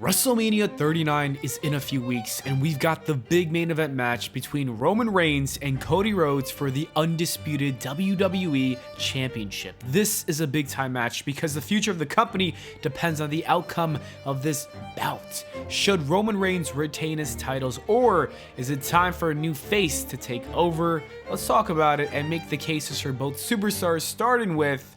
WrestleMania 39 is in a few weeks, and we've got the big main event match between Roman Reigns and Cody Rhodes for the Undisputed WWE Championship. This is a big time match because the future of the company depends on the outcome of this bout. Should Roman Reigns retain his titles, or is it time for a new face to take over? Let's talk about it and make the cases for both superstars, starting with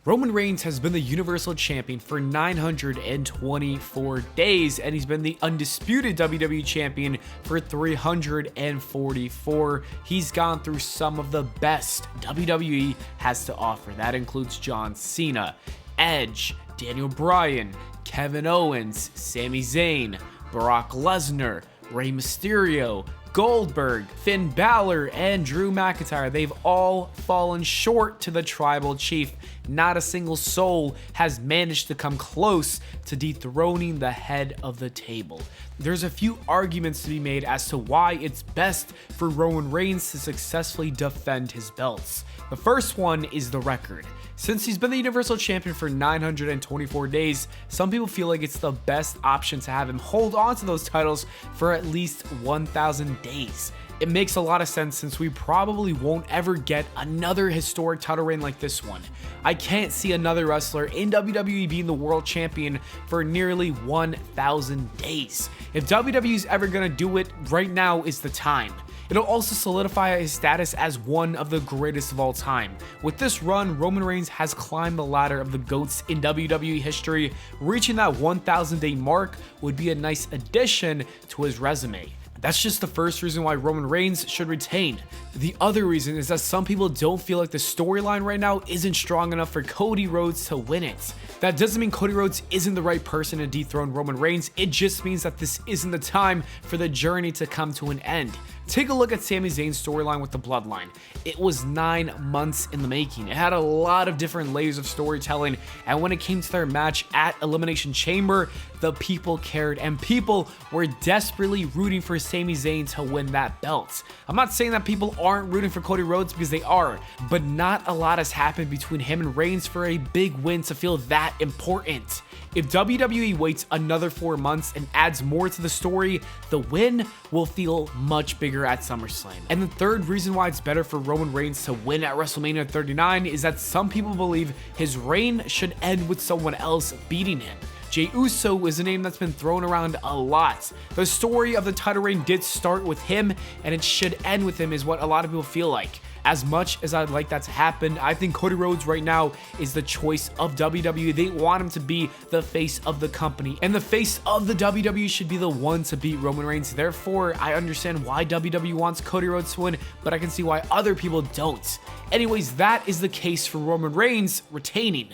Roman Reigns has been the Universal Champion for 924 days, and he's been the Undisputed WWE Champion for 344. He's gone through some of the best WWE has to offer. That includes John Cena, Edge, Daniel Bryan, Kevin Owens, Sami Zayn, Brock Lesnar, Rey Mysterio, Goldberg, Finn Balor, and Drew McIntyre. They've all fallen short to the Tribal Chief. Not a single soul has managed to come close to dethroning the head of the table. There's a few arguments to be made as to why it's best for Roman Reigns to successfully defend his belts. The first one is the record. Since he's been the Universal Champion for 924 days, some people feel like it's the best option to have him hold on to those titles for at least 1,000 days. It makes a lot of sense since we probably won't ever get another historic title reign like this one. I can't see another wrestler in WWE being the world champion for nearly 1,000 days. If WWE's ever gonna do it, right now is the time. It'll also solidify his status as one of the greatest of all time. With this run, Roman Reigns has climbed the ladder of the GOATs in WWE history. Reaching that 1,000 day mark would be a nice addition to his resume. That's just the first reason why Roman Reigns should retain. The other reason is that some people don't feel like the storyline right now isn't strong enough for Cody Rhodes to win it. That doesn't mean Cody Rhodes isn't the right person to dethrone Roman Reigns. It just means that this isn't the time for the journey to come to an end. Take a look at Sami Zayn's storyline with the Bloodline. It was 9 months in the making. It had a lot of different layers of storytelling, and when it came to their match at Elimination Chamber, the people cared, and people were desperately rooting for Sami Zayn to win that belt. I'm not saying that people aren't rooting for Cody Rhodes, because they are, but not a lot has happened between him and Reigns for a big win to feel that important. If WWE waits another 4 months and adds more to the story, the win will feel much bigger at SummerSlam. And the third reason why it's better for Roman Reigns to win at WrestleMania 39 is that some people believe his reign should end with someone else beating him. Jey Uso is a name that's been thrown around a lot. The story of the title reign did start with him, and it should end with him, is what a lot of people feel like. As much as I'd like that to happen, I think Cody Rhodes right now is the choice of WWE. They want him to be the face of the company, and the face of the WWE should be the one to beat Roman Reigns. Therefore, I understand why WWE wants Cody Rhodes to win, but I can see why other people don't. Anyways, that is the case for Roman Reigns retaining.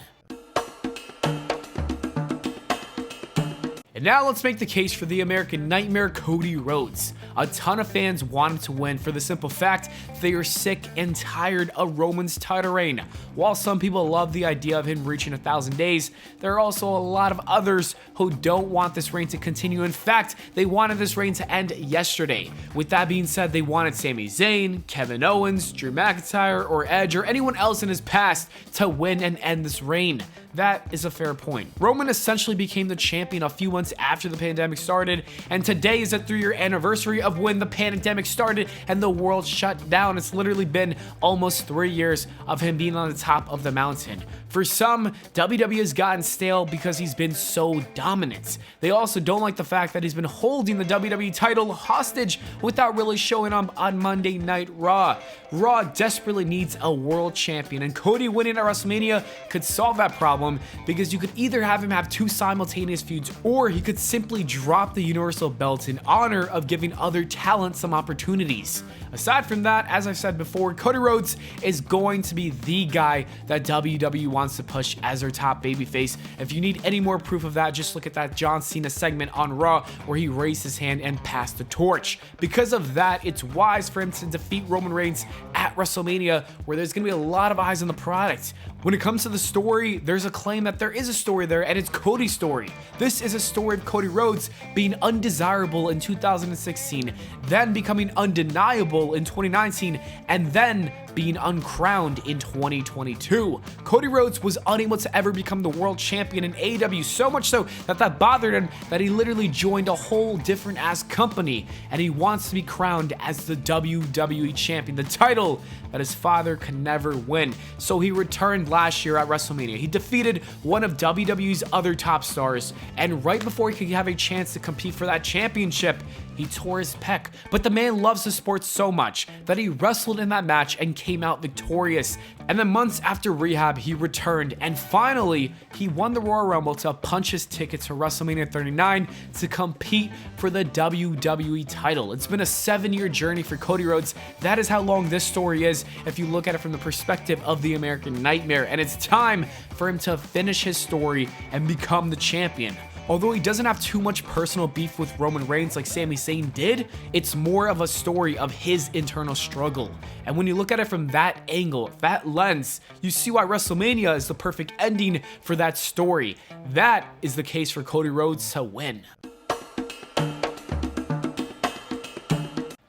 And now let's make the case for the American Nightmare, Cody Rhodes. A ton of fans want him to win for the simple fact they are sick and tired of Roman's title reign. While some people love the idea of him reaching 1,000 days, there are also a lot of others who don't want this reign to continue. In fact, they wanted this reign to end yesterday. With that being said, they wanted Sami Zayn, Kevin Owens, Drew McIntyre, or Edge, or anyone else in his past to win and end this reign. That is a fair point. Roman essentially became the champion a few months after the pandemic started, and today is a 3-year anniversary of when the pandemic started and the world shut down. It's literally been almost 3 years of him being on the top of the mountain. For some, WWE has gotten stale because he's been so dominant. They also don't like the fact that he's been holding the WWE title hostage without really showing up on Monday Night Raw. Raw desperately needs a world champion, and Cody winning at WrestleMania could solve that problem, because you could either have him have 2 simultaneous feuds, or he could simply drop the Universal belt in honor of giving other talent some opportunities. Aside from that, as I've said before, Cody Rhodes is going to be the guy that WWE wants to push as their top babyface. If you need any more proof of that, just look at that John Cena segment on Raw where he raised his hand and passed the torch. Because of that, it's wise for him to defeat Roman Reigns at WrestleMania, where there's going to be a lot of eyes on the product. When it comes to the story, there's a claim that there is a story there, and it's Cody's story. This is a story of Cody Rhodes being undesirable in 2016, then becoming undeniable in 2019, and then being uncrowned in 2022. Cody Rhodes Rhodes was unable to ever become the world champion in AEW, so much so that bothered him that he literally joined a whole different ass company, and he wants to be crowned as the WWE champion, the title that his father could never win. So he returned last year at WrestleMania. He defeated one of WWE's other top stars, and right before he could have a chance to compete for that championship, he tore his pec. But the man loves the sport so much that he wrestled in that match and came out victorious. And then months after rehab, he returned, and finally, he won the Royal Rumble to punch his ticket to WrestleMania 39 to compete for the WWE title. It's been a 7-year journey for Cody Rhodes. That is how long this story is if you look at it from the perspective of the American Nightmare, and it's time for him to finish his story and become the champion. Although he doesn't have too much personal beef with Roman Reigns like Sami Zayn did, it's more of a story of his internal struggle. And when you look at it from that angle, that lens, you see why WrestleMania is the perfect ending for that story. That is the case for Cody Rhodes to win.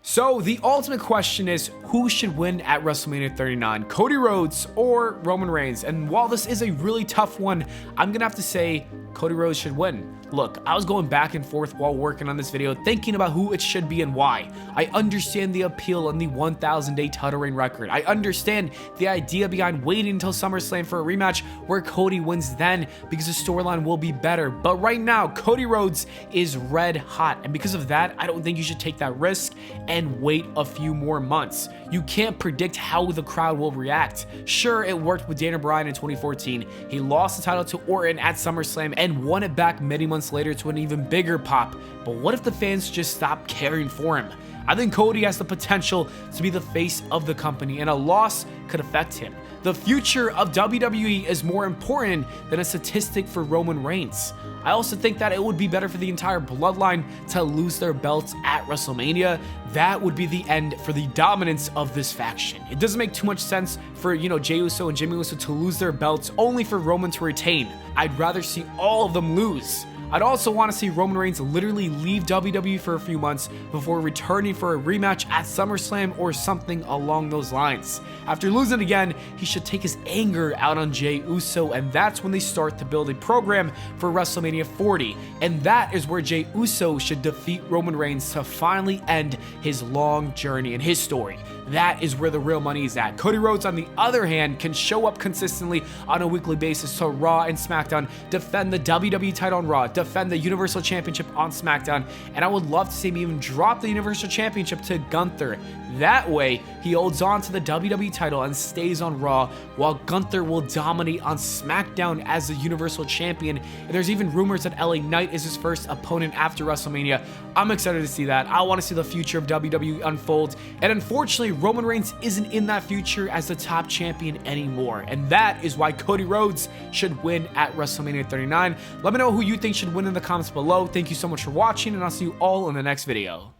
So the ultimate question is, who should win at WrestleMania 39, Cody Rhodes or Roman Reigns? And while this is a really tough one, I'm gonna have to say Cody Rhodes should win. Look, I was going back and forth while working on this video, thinking about who it should be and why. I understand the appeal and the 1,000-day title reign record. I understand the idea behind waiting until SummerSlam for a rematch where Cody wins then, because the storyline will be better. But right now, Cody Rhodes is red hot, and because of that, I don't think you should take that risk and wait a few more months. You can't predict how the crowd will react. Sure, it worked with Daniel Bryan in 2014. He lost the title to Orton at SummerSlam and won it back many months later to an even bigger pop. But what if the fans just stop caring for him? I think Cody has the potential to be the face of the company, and a loss could affect him. The future of WWE is more important than a statistic for Roman Reigns. I also think that it would be better for the entire bloodline to lose their belts at WrestleMania. That would be the end for the dominance of this faction. It doesn't make too much sense for, Jey Uso and Jimmy Uso to lose their belts only for Roman to retain. I'd rather see all of them lose. I'd also want to see Roman Reigns literally leave WWE for a few months before returning for a rematch at SummerSlam or something along those lines. After losing again, he should take his anger out on Jey Uso, and that's when they start to build a program for WrestleMania 40. And that is where Jey Uso should defeat Roman Reigns to finally end his long journey and his story. That is where the real money is at. Cody Rhodes, on the other hand, can show up consistently on a weekly basis to Raw and SmackDown, defend the WWE title on Raw, defend the Universal Championship on SmackDown, and I would love to see him even drop the Universal Championship to Gunther. That way, he holds on to the WWE title and stays on Raw, while Gunther will dominate on SmackDown as the Universal Champion. And there's even rumors that LA Knight is his first opponent after WrestleMania. I'm excited to see that. I want to see the future of WWE unfold, and unfortunately, Roman Reigns isn't in that future as the top champion anymore, and that is why Cody Rhodes should win at WrestleMania 39. Let me know who you think should win in the comments below. Thank you so much for watching, and I'll see you all in the next video.